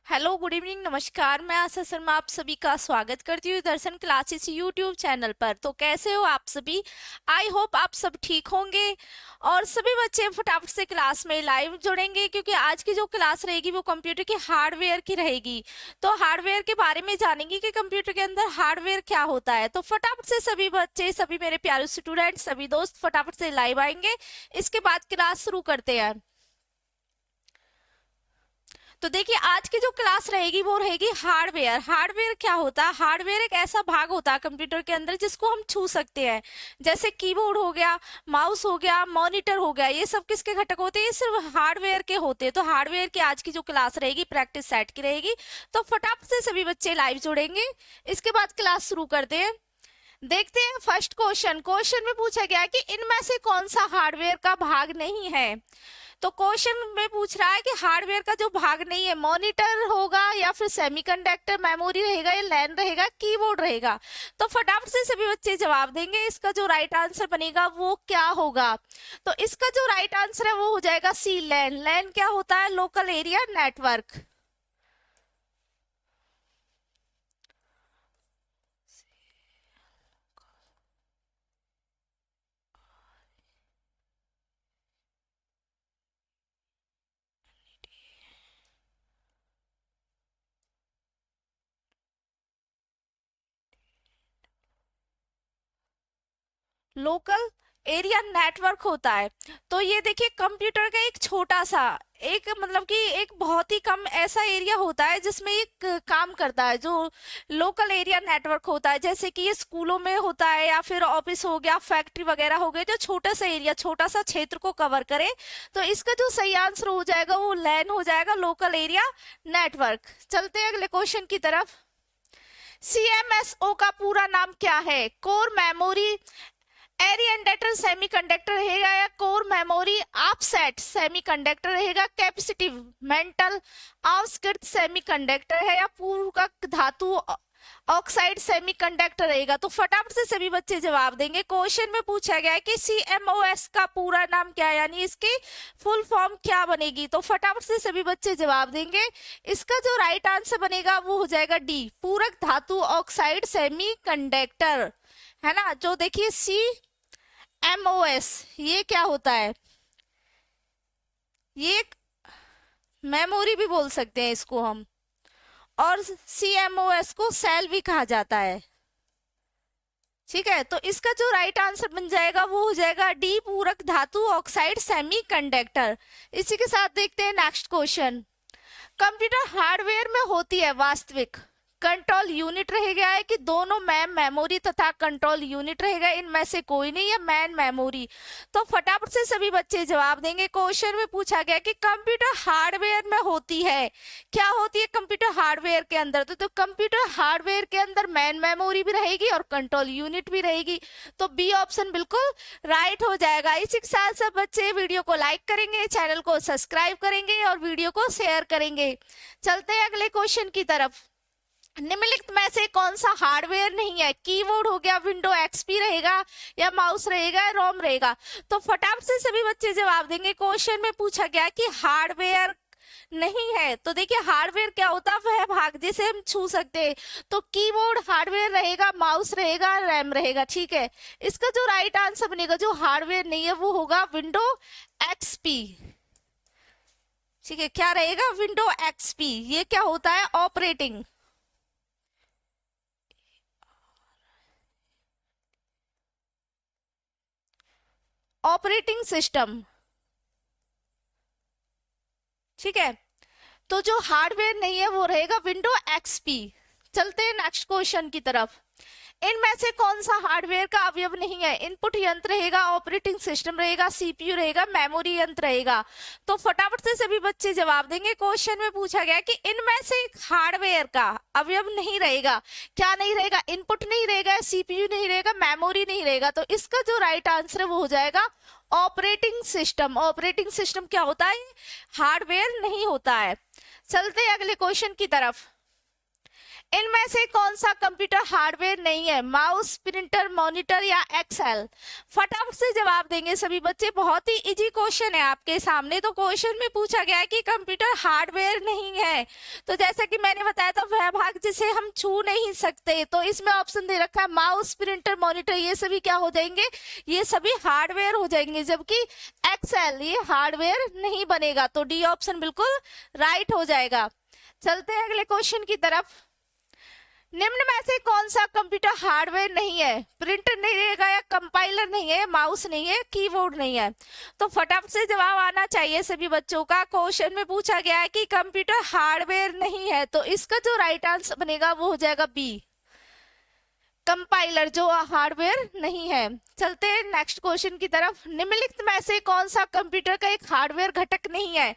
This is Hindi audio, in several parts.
हेलो, गुड इवनिंग, नमस्कार। मैं आशा शर्मा आप सभी का स्वागत करती हूँ दर्शन क्लासेस यूट्यूब चैनल पर। तो कैसे हो आप सभी? आई होप आप सब ठीक होंगे और सभी बच्चे फटाफट से क्लास में लाइव जुड़ेंगे, क्योंकि आज की जो क्लास रहेगी वो कंप्यूटर के हार्डवेयर की रहेगी। तो हार्डवेयर के बारे में जानेंगे कि कंप्यूटर के अंदर हार्डवेयर क्या होता है। तो फटाफट से सभी बच्चे, सभी मेरे प्यारे स्टूडेंट, सभी दोस्त फटाफट से लाइव आएंगे। इसके बाद क्लास शुरू करते हैं। तो देखिए, आज की जो क्लास रहेगी वो रहेगी हार्डवेयर। हार्डवेयर क्या होता है? हार्डवेयर एक ऐसा भाग होता है कंप्यूटर के अंदर जिसको हम छू सकते हैं, जैसे कीबोर्ड हो गया, माउस हो गया, मॉनिटर हो गया। ये सब किसके घटक होते हैं? ये सिर्फ हार्डवेयर के होते हैं। तो हार्डवेयर की आज की जो क्लास रहेगी प्रैक्टिस सेट की रहेगी। तो फटाफट से सभी बच्चे लाइव जुड़ेंगे। इसके बाद क्लास शुरू करते हैं। देखते हैं फर्स्ट क्वेश्चन। क्वेश्चन में पूछा गया कि इनमें से कौन सा हार्डवेयर का भाग नहीं है। तो क्वेश्चन में पूछ रहा है कि हार्डवेयर का जो भाग नहीं है, मॉनिटर होगा या फिर सेमीकंडक्टर, मेमोरी रहेगा या लैन रहेगा, कीबोर्ड रहेगा। तो फटाफट से सभी बच्चे जवाब देंगे। इसका जो राइट आंसर बनेगा वो क्या होगा? तो इसका जो राइट आंसर है वो हो जाएगा सी, लैन। लैन क्या होता है? Local area network. Local area network होता है। तो ये देखिए, कंप्यूटर का एक छोटा सा, एक मतलब कि एक बहुत ही कम ऐसा एरिया होता है जिसमें एक काम करता है, जो लोकल एरिया नेटवर्क होता है। जैसे कि ये स्कूलों में होता है या फिर ऑफिस हो गया, फैक्ट्री वगैरह हो गए, जो छोटा सा एरिया, छोटा सा क्षेत्र को कवर करे। तो इसका जो सही आंसर हो जाएगा वो लैन हो जाएगा, लोकल एरिया नेटवर्क। चलते हैं अगले क्वेश्चन की तरफ। सीएमएसओ का पूरा नाम क्या है? कोर मेमोरी एरियन सेमीकंडक्टर रहेगा या कोर मेमोरी ऑफसेट सेमीकंडक्टर रहेगा, कैपेसिटिव मेंटल आउटस्किट सेमीकंडक्टर है या पूरक धातु ऑक्साइड सेमीकंडक्टर रहेगा। तो फटाफट से सभी बच्चे जवाब देंगे। क्वेश्चन में पूछा गया है कि सीएमओएस का पूरा नाम क्या है, यानी इसकी फुल फॉर्म क्या बनेगी। तो फटाफट से सभी बच्चे जवाब देंगे। इसका जो राइट आंसर बनेगा वो हो जाएगा डी, पूरक धातु ऑक्साइड सेमीकंडक्टर। है ना? जो देखिए सी एमओएस, ये क्या होता है? ये एक मेमोरी भी बोल सकते हैं इसको हम, और सीएमओएस को सेल भी कहा जाता है। ठीक है, तो इसका जो राइट आंसर बन जाएगा वो हो जाएगा डी, पूरक धातु ऑक्साइड सेमीकंडक्टर। इसी के साथ देखते हैं नेक्स्ट क्वेश्चन। कंप्यूटर हार्डवेयर में होती है वास्तविक कंट्रोल यूनिट रहेगा है कि दोनों मैम मेमोरी तथा कंट्रोल यूनिट रहेगा, इनमें से कोई नहीं है मैन मेमोरी। तो फटाफट से सभी बच्चे जवाब देंगे। क्वेश्चन में पूछा गया कि कंप्यूटर हार्डवेयर में होती है, क्या होती है कंप्यूटर हार्डवेयर के अंदर? तो कंप्यूटर हार्डवेयर के अंदर मैन मेमोरी भी रहेगी और कंट्रोल यूनिट भी रहेगी। तो बी ऑप्शन बिल्कुल राइट हो जाएगा। इसी के साथ सब बच्चे वीडियो को लाइक करेंगे, चैनल को सब्सक्राइब करेंगे और वीडियो को शेयर करेंगे। चलते हैं अगले क्वेश्चन की तरफ। निम्नलिखित में से कौन सा हार्डवेयर नहीं है? कीबोर्ड हो गया, विंडो एक्सपी रहेगा या माउस रहेगा, रोम रहेगा। तो फटाफट से सभी बच्चे जवाब देंगे। क्वेश्चन में पूछा गया कि हार्डवेयर नहीं है। तो देखिए, हार्डवेयर क्या होता है? वह भाग जिसे हम छू सकते हैं। तो कीबोर्ड हार्डवेयर रहेगा, माउस रहेगा, रैम रहेगा। ठीक है, इसका जो राइट आंसर बनेगा, जो हार्डवेयर नहीं है, वो होगा विंडो एक्सपी। ठीक है, क्या रहेगा? Window XP. ये क्या होता है? Operating operating system. ठीक है, तो जो हार्डवेयर नहीं है वो रहेगा विंडो एक्सपी। चलते हैं नेक्स्ट क्वेश्चन की तरफ। इनमें से कौन सा हार्डवेयर का अवयव नहीं है? इनपुट यंत्र रहेगा, ऑपरेटिंग सिस्टम रहेगा, सीपीयू रहेगा, मेमोरी यंत्र रहेगा। तो फटाफट से सभी बच्चे जवाब देंगे। क्वेश्चन में पूछा गया कि इनमें से एक हार्डवेयर का अवयव नहीं रहेगा। क्या नहीं रहेगा? इनपुट नहीं रहेगा, सीपीयू नहीं रहेगा, मेमोरी नहीं रहेगा। तो इसका जो राइट आंसर है वो हो जाएगा ऑपरेटिंग सिस्टम। ऑपरेटिंग सिस्टम क्या होता है? हार्डवेयर नहीं होता है। चलते हैं अगले क्वेश्चन की तरफ। इनमें से कौन सा कंप्यूटर हार्डवेयर नहीं है? माउस, प्रिंटर, मॉनिटर या एक्सेल? फटाफट से जवाब देंगे सभी बच्चे। बहुत ही इजी क्वेश्चन है आपके सामने। तो क्वेश्चन में पूछा गया है कि कंप्यूटर हार्डवेयर नहीं है, तो जैसा कि मैंने बताया था वह भाग जिसे हम छू नहीं सकते, तो इसमें ऑप्शन दे रखा है माउस, प्रिंटर, मॉनिटर, ये सभी क्या हो जाएंगे? ये सभी हार्डवेयर हो जाएंगे, जबकि एक्सेल ये हार्डवेयर नहीं बनेगा। तो डी ऑप्शन बिल्कुल राइट हो जाएगा। चलते हैं अगले क्वेश्चन की तरफ। निम्न में से कौन सा कंप्यूटर हार्डवेयर नहीं है? प्रिंटर नहीं रहेगा, या कंपाइलर नहीं है, माउस नहीं है, कीबोर्ड नहीं है? तो फटाफट से जवाब आना चाहिए सभी बच्चों का। क्वेश्चन में पूछा गया है कि कंप्यूटर हार्डवेयर नहीं है, तो इसका जो राइट आंसर बनेगा वो हो जाएगा बी, कंपाइलर, जो हार्डवेयर नहीं है। चलते हैं नेक्स्ट क्वेश्चन की तरफ। निम्नलिखित में से कौन सा कंप्यूटर का एक हार्डवेयर घटक नहीं है?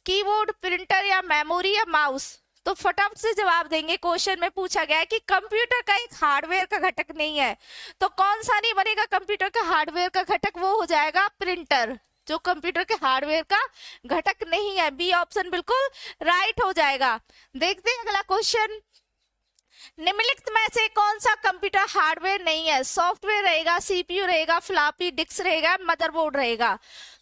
कीबोर्ड, प्रिंटर या मेमोरी या माउस? तो फटाफट से जवाब देंगे। क्वेश्चन में पूछा गया है कि कंप्यूटर का एक हार्डवेयर का घटक नहीं है, तो कौन सा नहीं बनेगा कंप्यूटर का हार्डवेयर का घटक? वो हो जाएगा प्रिंटर, जो कंप्यूटर के हार्डवेयर का घटक नहीं है। बी ऑप्शन बिल्कुल राइट हो जाएगा। देखते हैं अगला क्वेश्चन। निम्नलिखित में से कौन सा कंप्यूटर हार्डवेयर नहीं है? सॉफ्टवेयर रहेगा, सीपीयू रहेगा, फ्लॉपी डिस्क रहेगा, मदरबोर्ड रहेगा?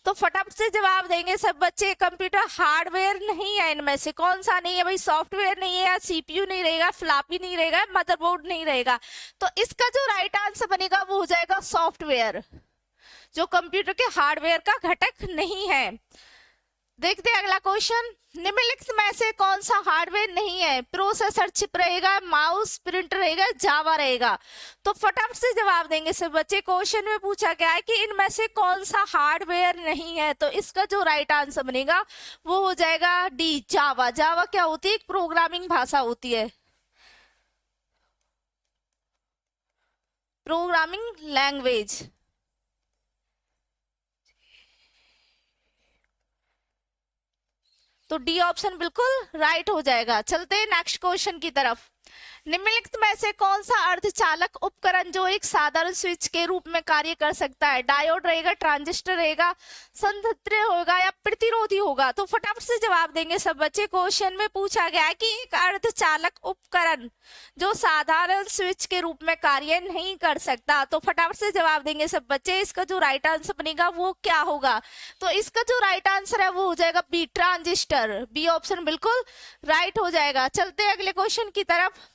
तो फटाफट से जवाब देंगे सब बच्चे। कंप्यूटर हार्डवेयर नहीं है, इनमें से कौन सा नहीं है भाई? सॉफ्टवेयर नहीं है, सीपीयू नहीं रहेगा, फ्लॉपी नहीं रहेगा, मदरबोर्ड नहीं रहेगा? तो इसका जो राइट आंसर बनेगा वो हो जाएगा सॉफ्टवेयर, जो कंप्यूटर के हार्डवेयर का घटक नहीं है। देखते हैं अगला क्वेश्चन। निम्नलिखित में से कौन सा हार्डवेयर नहीं है? प्रोसेसर चिप रहेगा, माउस, प्रिंटर रहेगा, जावा रहेगा? तो फटाफट से जवाब देंगे सब बच्चे। क्वेश्चन में पूछा गया है कि इनमें से कौन सा हार्डवेयर नहीं है, तो इसका जो राइट आंसर बनेगा वो हो जाएगा डी, जावा। जावा क्या होती है? एक प्रोग्रामिंग भाषा होती है, प्रोग्रामिंग लैंग्वेज। तो डी ऑप्शन बिल्कुल राइट हो जाएगा। चलते हैं नेक्स्ट क्वेश्चन की तरफ। निम्नलिखित में से कौन सा अर्धचालक उपकरण जो एक साधारण स्विच के रूप में कार्य कर सकता है? डायोड रहेगा, ट्रांजिस्टर रहेगा, संधारित्र होगा या प्रतिरोधी होगा? तो फटाफट से जवाब देंगे सब बच्चे। क्वेश्चन में पूछा गया है कि एक अर्धचालक उपकरण जो साधारण स्विच के रूप में कार्य नहीं कर सकता, तो फटाफट से जवाब देंगे सब बच्चे। इसका जो राइट आंसर बनेगा वो क्या होगा? तो इसका जो राइट आंसर है वो हो जाएगा बी, ट्रांजिस्टर। बी ऑप्शन बिल्कुल राइट हो जाएगा। चलते हैं अगले क्वेश्चन की तरफ।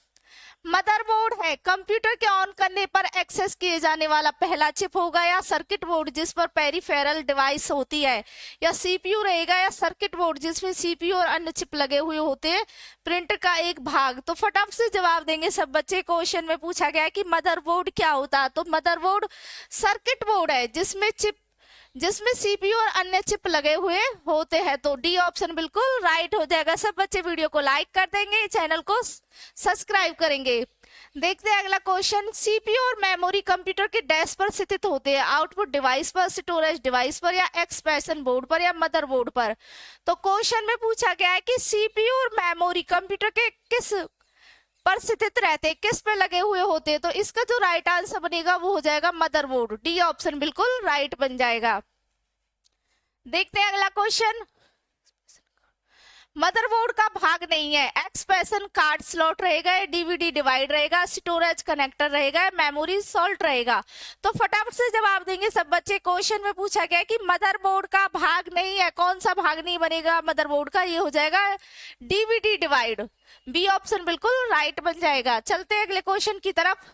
मदरबोर्ड है कंप्यूटर के ऑन करने पर एक्सेस किए जाने वाला पहला चिप होगा, या सर्किट बोर्ड जिस पर पेरिफेरल डिवाइस होती है, या सीपीयू रहेगा, या सर्किट बोर्ड जिसमें सीपीयू और अन्य चिप लगे हुए होते हैं, प्रिंटर का एक भाग? तो फटाफट से जवाब देंगे सब बच्चे। क्वेश्चन में पूछा गया है कि मदरबोर्ड क्या होता है? तो मदरबोर्ड सर्किट बोर्ड है जिसमें सीपीयू और अन्य चिप लगे हुए होते हैं। तो डी ऑप्शन बिल्कुल राइट हो जाएगा। सब बच्चे वीडियो को लाइक कर देंगे, चैनल को सब्सक्राइब करेंगे। देखते हैं अगला क्वेश्चन। सीपीयू और मेमोरी कंप्यूटर के डैश पर स्थित होते हैं, आउटपुट डिवाइस पर, स्टोरेज डिवाइस पर, या एक्सप्रेशन बोर्ड पर, या मदरबोर्ड पर? तो क्वेश्चन में पूछा गया है कि सीपीयू और मेमोरी कंप्यूटर के किस पर स्थित रहते, किस पे लगे हुए होते हैं? तो इसका जो राइट आंसर बनेगा वो हो जाएगा मदरबोर्ड। डी ऑप्शन बिल्कुल राइट बन जाएगा। देखते हैं अगला क्वेश्चन। मदरबोर्ड का भाग नहीं है, एक्सप्रेशन कार्ड स्लॉट रहेगा, डीवीडी डिवाइड रहेगा, स्टोरेज कनेक्टर रहेगा, मेमोरी सॉल्ट रहेगा? तो फटाफट से जवाब देंगे सब बच्चे। क्वेश्चन में पूछा गया कि मदरबोर्ड का भाग नहीं है, कौन सा भाग नहीं बनेगा मदरबोर्ड का? ये हो जाएगा डीवीडी डिवाइड। बी ऑप्शन बिल्कुल राइट बन जाएगा। चलते हैं अगले क्वेश्चन की तरफ।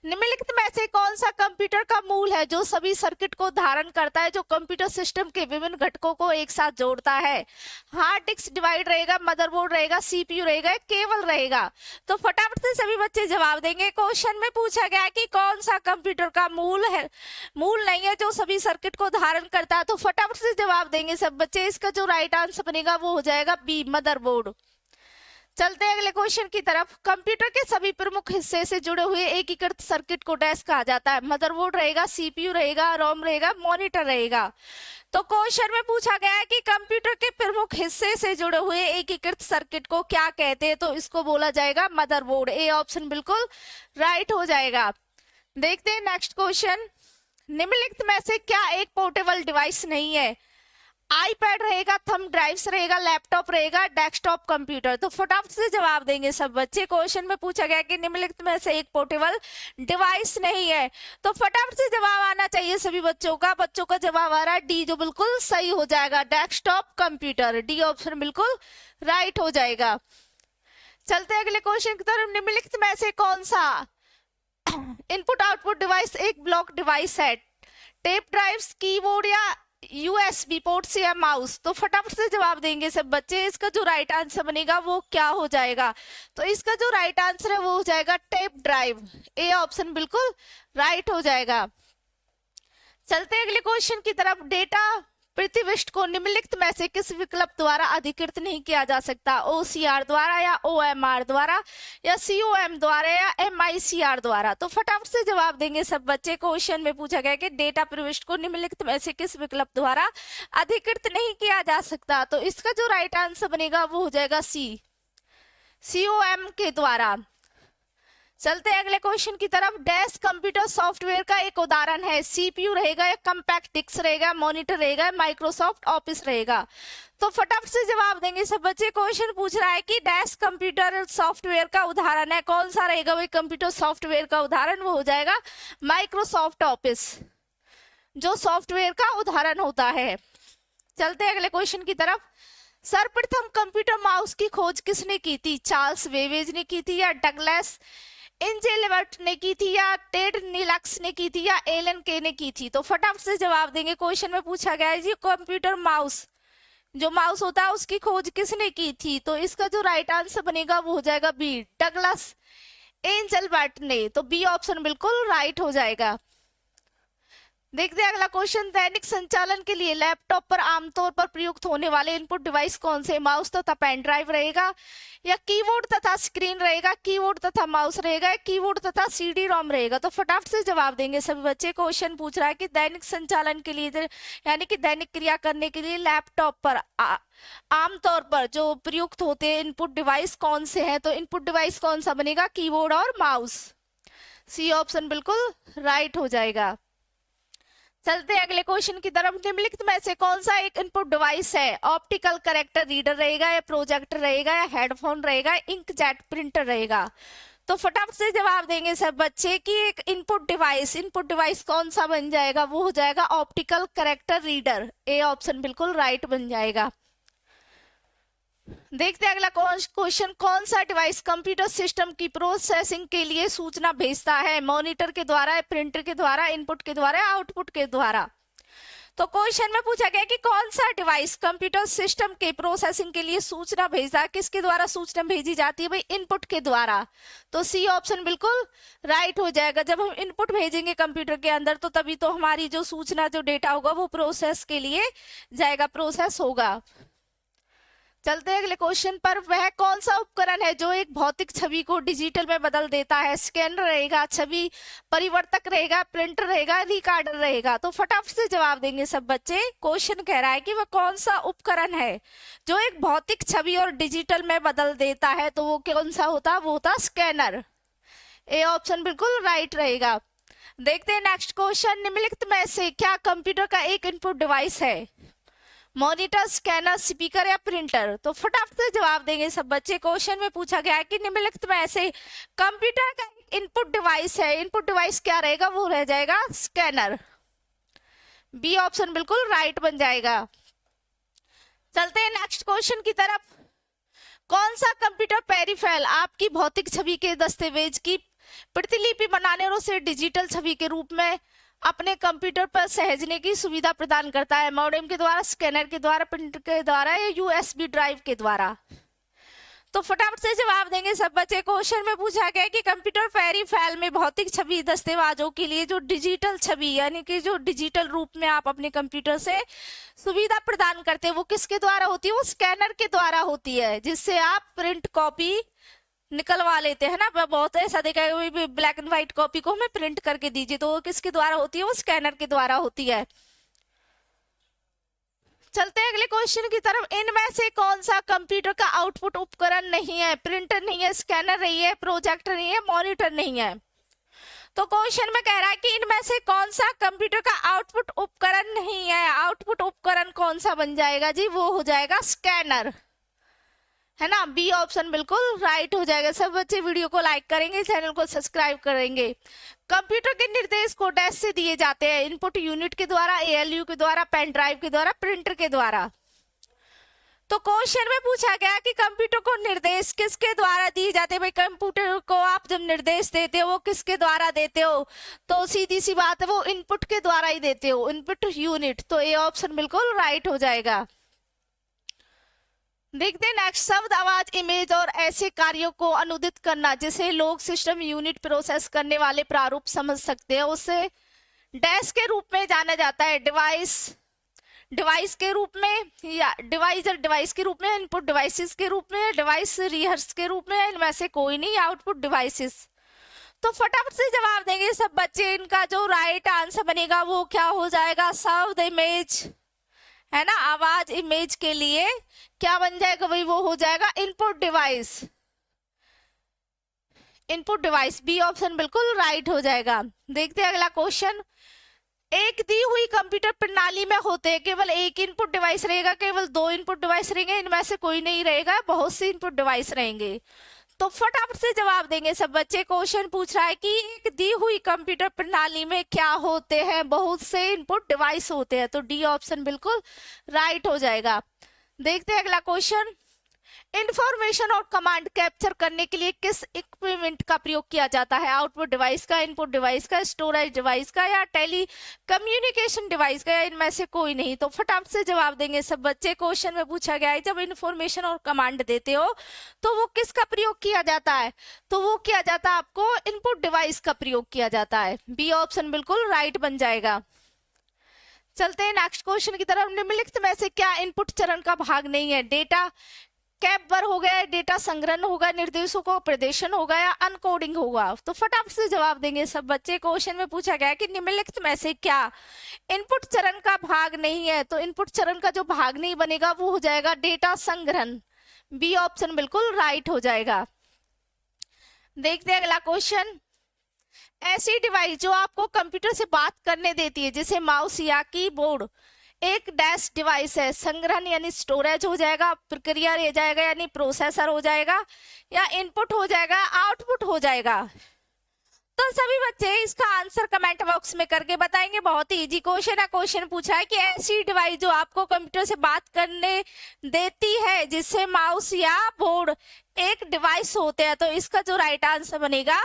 निम्नलिखित में से कौन सा कंप्यूटर का मूल है जो सभी सर्किट को धारण करता है, जो कंप्यूटर सिस्टम के विभिन्न घटकों को एक साथ जोड़ता है? हार्ड डिस्क डिवाइड रहेगा, मदरबोर्ड रहेगा, सीपीयू रहेगा, केबल रहेगा? तो फटाफट से सभी बच्चे जवाब देंगे। क्वेश्चन में पूछा गया कि कौन सा कंप्यूटर का मूल नहीं है जो सभी सर्किट को धारण करता है? तो फटाफट से जवाब देंगे सब बच्चे। इसका जो राइट आंसर बनेगा वो हो जाएगा बी, मदरबोर्ड। चलते हैं अगले क्वेश्चन की तरफ। कंप्यूटर के सभी प्रमुख हिस्से से जुड़े हुए एकीकृत सर्किट को डैश कहा जाता है? मदरबोर्ड रहेगा, सीपीयू रहेगा, रोम रहेगा, मॉनिटर रहेगा? तो क्वेश्चन में पूछा गया है कि कंप्यूटर के प्रमुख हिस्से से जुड़े हुए एकीकृत सर्किट को क्या कहते हैं? तो इसको बोला जाएगा मदरबोर्ड। ए ऑप्शन बिल्कुल राइट हो जाएगा। देखते हैं नेक्स्ट क्वेश्चन। निम्नलिखित में से क्या एक पोर्टेबल डिवाइस नहीं है? आईपैड रहेगा, थंब ड्राइव्स रहेगा, लैपटॉप रहेगा, डेस्कटॉप कंप्यूटर। तो फटाफट से जवाब देंगे सब बच्चे। क्वेश्चन में पूछा गया कि निम्नलिखित में से एक पोर्टेबल डिवाइस नहीं है, तो फटाफट से जवाब आना चाहिए सभी बच्चों का। बच्चों का जवाब आ रहा है डी, जो बिल्कुल सही हो जाएगा, डेस्कटॉप कंप्यूटर। डी ऑप्शन बिल्कुल राइट हो जाएगा। चलते अगले क्वेश्चन की तरफ। निम्नलिखित में से कौन सा इनपुट आउटपुट डिवाइस एक ब्लॉक डिवाइस है? टेप ड्राइव्स, कीबोर्ड या यूएसबी पोर्ट से या माउस? तो फटाफट से जवाब देंगे सब बच्चे। इसका जो राइट आंसर बनेगा वो क्या हो जाएगा? तो इसका जो राइट आंसर है वो हो जाएगा टेप ड्राइव। ए ऑप्शन बिल्कुल राइट हो जाएगा। चलते अगले क्वेश्चन की तरफ। डेटा प्रतिविष्ट को निम्नलिखित में से किस विकल्प द्वारा अधिकृत नहीं किया जा सकता? ओसीआर द्वारा या ओएमआर द्वारा या सीओएम द्वारा या एमआईसीआर द्वारा? तो फटाफट से जवाब देंगे सब बच्चे। क्वेश्चन में पूछा गया कि डेटा प्रविष्ट को निम्नलिखित में से किस विकल्प द्वारा अधिकृत नहीं किया जा सकता? तो इसका जो राइट आंसर बनेगा वो हो जाएगा सी, सीओएम के द्वारा। चलते हैं अगले क्वेश्चन की तरफ। डैश कंप्यूटर सॉफ्टवेयर का एक उदाहरण है? सीपीयू रहेगा या कॉम्पैक्ट डिस्क रहेगा, मॉनिटर रहेगा, माइक्रोसॉफ्ट ऑफिस रहेगा? तो फटाफट से जवाब देंगे सब बच्चे। क्वेश्चन पूछ रहा है कि डैश कंप्यूटर सॉफ्टवेयर का उदाहरण है, कौन सा रहेगा वही कंप्यूटर सॉफ्टवेयर का उदाहरण? वो हो जाएगा माइक्रोसॉफ्ट ऑफिस, जो सॉफ्टवेयर का उदाहरण होता है। चलते हैं अगले क्वेश्चन की तरफ। सर्वप्रथम कंप्यूटर माउस की खोज किसने की थी? चार्ल्स बेबेज ने की थी या डगलस एंजेलबर्ट ने की थी या टेड नीलक्स ने की थी या एलन के ने की थी? तो फटाफट से जवाब देंगे। क्वेश्चन में पूछा गया है जी कंप्यूटर माउस, जो माउस होता है उसकी खोज किसने की थी? तो इसका जो राइट आंसर बनेगा वो हो जाएगा बी, डगलस एंजेलबर्ट ने। तो बी ऑप्शन बिल्कुल राइट हो जाएगा। देखते हैं अगला क्वेश्चन। दैनिक संचालन के लिए लैपटॉप पर आमतौर पर प्रयुक्त होने वाले इनपुट डिवाइस कौन से? माउस तथा पेन ड्राइव रहेगा या कीबोर्ड तथा स्क्रीन रहेगा, कीबोर्ड तथा माउस रहेगा या कीबोर्ड तथा सीडी रोम रहेगा? तो फटाफट से जवाब देंगे सभी बच्चे। क्वेश्चन पूछ रहा है कि दैनिक संचालन के लिए यानी कि दैनिक क्रिया करने के लिए लैपटॉप पर आमतौर पर जो प्रयुक्त होते हैं इनपुट डिवाइस कौन से हैं? तो इनपुट डिवाइस कौन सा बनेगा? कीबोर्ड और माउस। सी ऑप्शन बिल्कुल राइट हो जाएगा। चलते हैं अगले क्वेश्चन की तरफ। निम्नलिखित में से कौन सा एक इनपुट डिवाइस है? ऑप्टिकल कैरेक्टर रीडर रहेगा या प्रोजेक्टर रहेगा या हेडफोन रहेगा, इंकजेट प्रिंटर रहेगा? तो फटाफट से जवाब देंगे सब बच्चे कि एक इनपुट डिवाइस कौन सा बन जाएगा? वो हो जाएगा optical character reader. A option बिल्कुल राइट बन जाएगा। देखते हैं अगला क्वेश्चन। कौन सा डिवाइस कंप्यूटर सिस्टम की प्रोसेसिंग के लिए सूचना भेजता है? मॉनिटर के द्वारा, प्रिंटर के द्वारा, इनपुट के द्वारा, आउटपुट के द्वारा? तो क्वेश्चन में पूछा गया कि कौन सा डिवाइस कंप्यूटर सिस्टम के प्रोसेसिंग के लिए सूचना भेजता है? किसके द्वारा सूचना भेजी जाती है? भाई इनपुट के द्वारा। तो सी ऑप्शन बिल्कुल राइट हो जाएगा। जब हम इनपुट भेजेंगे कंप्यूटर के अंदर तो तभी तो हमारी जो सूचना, जो डेटा होगा वो प्रोसेस के लिए जाएगा, प्रोसेस होगा। चलते हैं अगले क्वेश्चन पर। वह कौन सा उपकरण है जो एक भौतिक छवि को डिजिटल में बदल देता है? स्कैनर रहेगा, छवि परिवर्तक रहेगा, प्रिंटर रहेगा, रिकॉर्डर रहेगा? तो फटाफट से जवाब देंगे सब बच्चे। क्वेश्चन कह रहा है कि वह कौन सा उपकरण है जो एक भौतिक छवि और डिजिटल में बदल देता है? तो वो कौन सा होता? वो होता स्कैनर। ए ऑप्शन बिल्कुल राइट रहेगा। देखते हैं नेक्स्ट क्वेश्चन। निम्नलिखित में से क्या कंप्यूटर का एक इनपुट डिवाइस है? मॉनिटर, स्कैनर, स्पीकर या प्रिंटर? तो फटाफट से जवाब देंगे सब बच्चे। क्वेश्चन में पूछा गया है कि निम्नलिखित में से कंप्यूटर का इनपुट डिवाइस है, इनपुट डिवाइस क्या रहेगा? वो रह जाएगा स्कैनर। बी ऑप्शन बिल्कुल राइट बन जाएगा। चलते हैं नेक्स्ट क्वेश्चन की तरफ। कौन सा कंप्यूटर पेरिफेरल आपकी भौतिक छवि के दस्तावेज की प्रतिलिपि बनाने और उसे डिजिटल छवि के रूप में अपने कंप्यूटर पर सहेजने की सुविधा प्रदान करता है? मॉडेम के द्वारा, स्कैनर के द्वारा, प्रिंटर के द्वारा या यूएसबी ड्राइव के द्वारा? तो फटाफट से जवाब देंगे सब बच्चे। क्वेश्चन में पूछा गया कि कंप्यूटर पेरिफेरल में भौतिक छवि दस्तावेजों के लिए जो डिजिटल छवि यानी कि जो डिजिटल रूप में आप अपने कंप्यूटर से सुविधा प्रदान करते हैं वो किसके द्वारा होती है? वो स्कैनर के द्वारा होती है, जिससे आप प्रिंट कॉपी निकलवा लेते हैं ना। बहुत ऐसा देखा है, ब्लैक एंड व्हाइट कॉपी को हमें प्रिंट करके दीजिए, तो वो किसके द्वारा होती है? वो स्कैनर के द्वारा होती है। चलते हैं अगले क्वेश्चन की तरफ। इनमें से कौन सा कंप्यूटर का आउटपुट उपकरण नहीं है? प्रिंटर नहीं है, स्कैनर नहीं है, प्रोजेक्टर नहीं है, मॉनिटर नहीं है? तो क्वेश्चन में कह रहा है कि इनमें से कौन सा कंप्यूटर का आउटपुट उपकरण नहीं है। आउटपुट उपकरण कौन सा बन जाएगा जी, वो हो जाएगा स्कैनर, है ना। बी ऑप्शन बिल्कुल राइट हो जाएगा। सब बच्चे वीडियो को लाइक करेंगे, चैनल को सब्सक्राइब करेंगे। कंप्यूटर के निर्देश को डैश से दिए जाते हैं, इनपुट यूनिट के द्वारा, एएलयू के द्वारा, पेन ड्राइव के द्वारा, प्रिंटर के द्वारा। तो क्वेश्चन में पूछा गया कि कंप्यूटर को निर्देश किसके द्वारा दिए जाते हैं। भाई कंप्यूटर को आप जब निर्देश देते हो वो किसके द्वारा देते हो, तो सीधी सी बात है वो इनपुट के द्वारा ही देते हो, इनपुट यूनिट। तो ए ऑप्शन बिल्कुल राइट हो जाएगा। देखते हैं नेक्स्ट, शब्द, आवाज, इमेज और ऐसे कार्यों को अनुदित करना जिसे लोग सिस्टम यूनिट प्रोसेस करने वाले प्रारूप समझ सकते हैं, उसे डैश के रूप में जाना जाता है। डिवाइस के रूप में, या डिवाइजर डिवाइस के रूप में, इनपुट डिवाइसेस के रूप में, डिवाइस रिहर्स के रूप में, इनमें से कोई नहीं, आउटपुट डिवाइसेस। तो फटाफट से जवाब देंगे सब बच्चे। इनका जो राइट आंसर बनेगा वो क्या हो जाएगा, शब्द, इमेज, है ना, आवाज, इमेज के लिए क्या बन जाएगा, वही वो हो जाएगा input device. Input device, B option बिल्कुल राइट हो जाएगा। देखते हैं अगला क्वेश्चन। एक दी हुई कंप्यूटर प्रणाली में होते हैं केवल एक इनपुट डिवाइस रहेगा, केवल दो इनपुट डिवाइस रहेंगे, इनमें से कोई नहीं रहेगा, बहुत से इनपुट डिवाइस रहेंगे। तो फटाफट से जवाब देंगे सब बच्चे। क्वेश्चन पूछ रहा है कि एक दी हुई कंप्यूटर प्रणाली में क्या होते हैं, बहुत से इनपुट डिवाइस होते हैं। तो डी ऑप्शन बिल्कुल राइट हो जाएगा। देखते हैं अगला क्वेश्चन। इंफॉर्मेशन और कमांड कैप्चर करने के लिए किस इक्विपमेंट का प्रयोग किया जाता है, आउटपुट डिवाइस का, इनपुट डिवाइस का, स्टोरेज डिवाइस का, या टेली कम्युनिकेशन डिवाइस का, या इनमें से कोई नहीं। तो फटाफट से जवाब देंगे सब बच्चे। क्वेश्चन में पूछा गया है जब इंफॉर्मेशन और कमांड देते हो तो वो किसका प्रयोग किया जाता है, तो वो किया जाता है आपको इनपुट डिवाइस का प्रयोग किया जाता है। बी ऑप्शन बिल्कुल राइट बन जाएगा। चलते हैं नेक्स्ट क्वेश्चन की तरफ। निम्नलिखित में से क्या इनपुट चरण का भाग नहीं है, डेटा कैप्चर हो गया, डेटा संग्रहण होगा, निर्देशों का प्रदर्शन होगा, या अनकोडिंग होगा। तो फटाफट से जवाब देंगे सब बच्चे। क्वेश्चन में पूछा गया है कि निम्नलिखित में से क्या इनपुट चरण का भाग नहीं है, तो इनपुट चरण का जो भाग नहीं बनेगा वो हो जाएगा डेटा संग्रहण। बी ऑप्शन बिल्कुल राइट हो जाएगा। देखते हैं अगला क्वेश्चन। ऐसी डिवाइस जो आपको कंप्यूटर से बात करने देती है जैसे माउस या कीबोर्ड, एक डैश डिवाइस है, संग्रहण यानी स्टोरेज हो जाएगा, प्रक्रिया रह जाएगा यानी प्रोसेसर हो जाएगा, या इनपुट हो जाएगा, आउटपुट हो जाएगा। तो सभी बच्चे इसका आंसर कमेंट बॉक्स में करके बताएंगे। बहुत ही इजी क्वेश्चन है। क्वेश्चन पूछा है कि ऐसी डिवाइस जो आपको कंप्यूटर से बात करने देती है जिससे माउस या बोर्ड एक डिवाइस होते हैं, तो इसका जो राइट आंसर बनेगा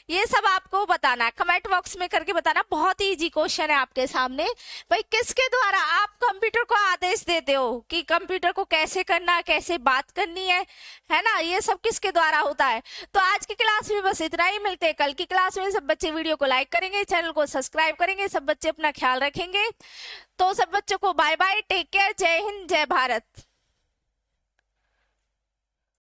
ये सब आपको बताना है, कमेंट बॉक्स में करके बताना। बहुत ही इजी क्वेश्चन है आपके सामने। भाई किसके द्वारा आप कंप्यूटर को आदेश देते हो कि कंप्यूटर को कैसे करना है, कैसे बात करनी है ना, ये सब किसके द्वारा होता है। तो आज की क्लास में बस इतना ही, मिलते हैं कल की क्लास में। सब बच्चे वीडियो को लाइक करेंगे, चैनल को सब्सक्राइब करेंगे, सब बच्चे अपना ख्याल रखेंगे। तो सब बच्चों को बाय बाय, टेक केयर, जय हिंद, जय भारत।